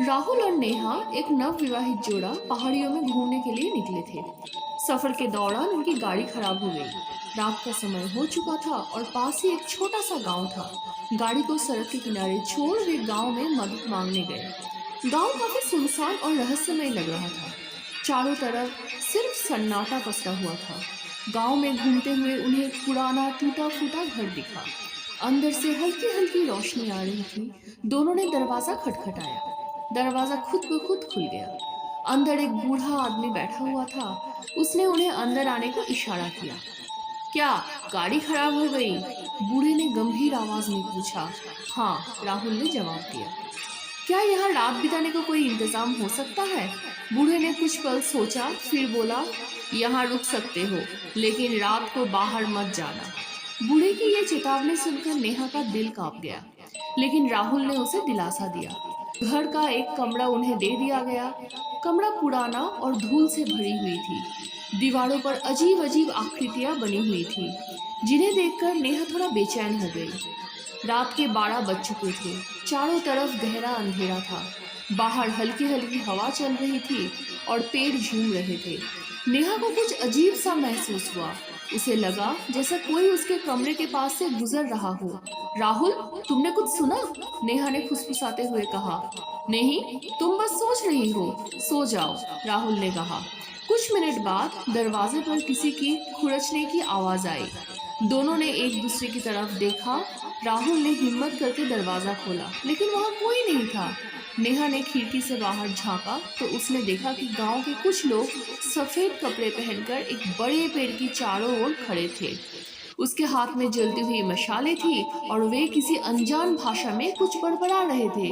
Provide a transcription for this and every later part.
राहुल और नेहा एक नवविवाहित जोड़ा पहाड़ियों में घूमने के लिए निकले थे। सफर के दौरान उनकी गाड़ी खराब हो गई। रात का समय हो चुका था और पास ही एक छोटा सा गांव था। गाड़ी को सड़क के किनारे छोड़ वे गांव में मदद मांगने गए। गांव काफी सुनसान और रहस्यमय लग रहा था। चारों तरफ सिर्फ सन्नाटा पसरा हुआ था। गांव में घूमते हुए उन्हें एक पुराना टूटा फूटा घर दिखा। अंदर से हल्की हल्की रोशनी आ रही थी। दोनों ने दरवाजा खटखटाया। दरवाजा खुद ब खुद खुल गया। अंदर एक बूढ़ा आदमी बैठा हुआ था। उसने उन्हें अंदर आने का इशारा किया। क्या गाड़ी खराब हो गई? बूढ़े ने गंभीर आवाज में पूछा। हाँ, राहुल ने जवाब दिया। क्या यहाँ रात बिताने का कोई इंतजाम हो सकता है? बूढ़े ने कुछ पल सोचा, फिर बोला, यहाँ रुक सकते हो, लेकिन रात को बाहर मत जाना। बूढ़े की ये चेतावनी सुनकर नेहा का दिल कांप गया, लेकिन राहुल ने उसे दिलासा दिया। घर का एक कमरा उन्हें दे दिया गया। कमरा पुराना और धूल से भरी हुई थी। दीवारों पर अजीब अजीब आकृतियां बनी हुई थी, जिन्हें देखकर नेहा थोड़ा बेचैन हो गई। रात के 12 बज चुके थे। चारों तरफ गहरा अंधेरा था। बाहर हल्की हल्की हवा चल रही थी और पेड़ झूम रहे थे। नेहा को कुछ अजीब सा महसूस हुआ। उसे लगा जैसे कोई उसके कमरे के पास से गुजर रहा हो। राहुल, तुमने कुछ सुना? नेहा ने फुसफुसाते हुए कहा। नहीं, तुम बस सोच रही हो, सो जाओ, राहुल ने कहा। कुछ मिनट बाद दरवाजे पर किसी की खुरचने की आवाज आई। दोनों ने एक दूसरे की तरफ देखा। राहुल ने हिम्मत करके दरवाजा खोला, लेकिन वहां कोई नहीं था। नेहा ने खिड़की से बाहर झांका तो उसने देखा कि गांव के कुछ लोग सफेद कपड़े पहनकर एक बड़े पेड़ की चारों ओर खड़े थे। उसके हाथ में जलती हुई मशालें थी और वे किसी अनजान भाषा में कुछ बड़बड़ा रहे थे।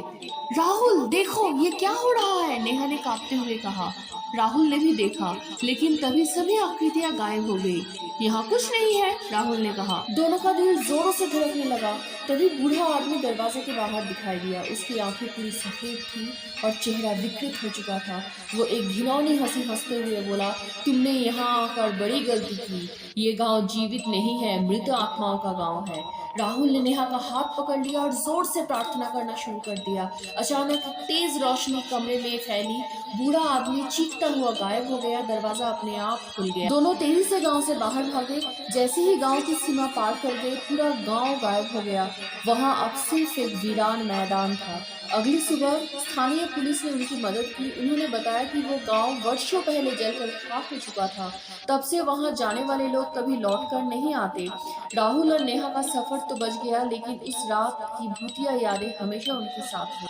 राहुल, देखो ये क्या हो रहा है? नेहा ने कांपते हुए कहा। राहुल ने भी देखा, लेकिन तभी सभी आकृतियां गायब हो गई। यहाँ कुछ नहीं है, राहुल ने कहा। दोनों का दिल जोरों से धड़कने लगा। तभी बूढ़ा आदमी दरवाजे के बाहर दिखाई दिया। उसकी आंखें पूरी सफेद थी और चेहरा विकृत हो चुका था। वो एक घिनौनी हंसी हंसते हुए बोला, तुमने यहाँ आकर बड़ी गलती की। ये गांव जीवित नहीं है, मृत आत्माओं का गांव है। राहुल ने नेहा का हाथ पकड़ लिया और जोर से प्रार्थना करना शुरू कर दिया। अचानक एक तेज रोशनी कमरे में फैली। बूढ़ा आदमी चीखता हुआ गायब हो गया। दरवाजा अपने आप खुल गया। दोनों तेजी से गांव से बाहर भागे। जैसे ही गांव की सीमा पार कर गए, पूरा गांव गायब हो गया। वहां अब सिर्फ एक वीरान मैदान था। अगली सुबह स्थानीय पुलिस ने उनकी मदद की। उन्होंने बताया कि वो गांव वर्षों पहले जलकर खाक हो चुका था। तब से वहां जाने वाले लोग कभी लौटकर नहीं आते। राहुल और नेहा का सफर तो बच गया, लेकिन उस रात की भूतिया यादें हमेशा उनके साथ हैं।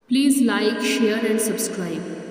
Please like, share and subscribe.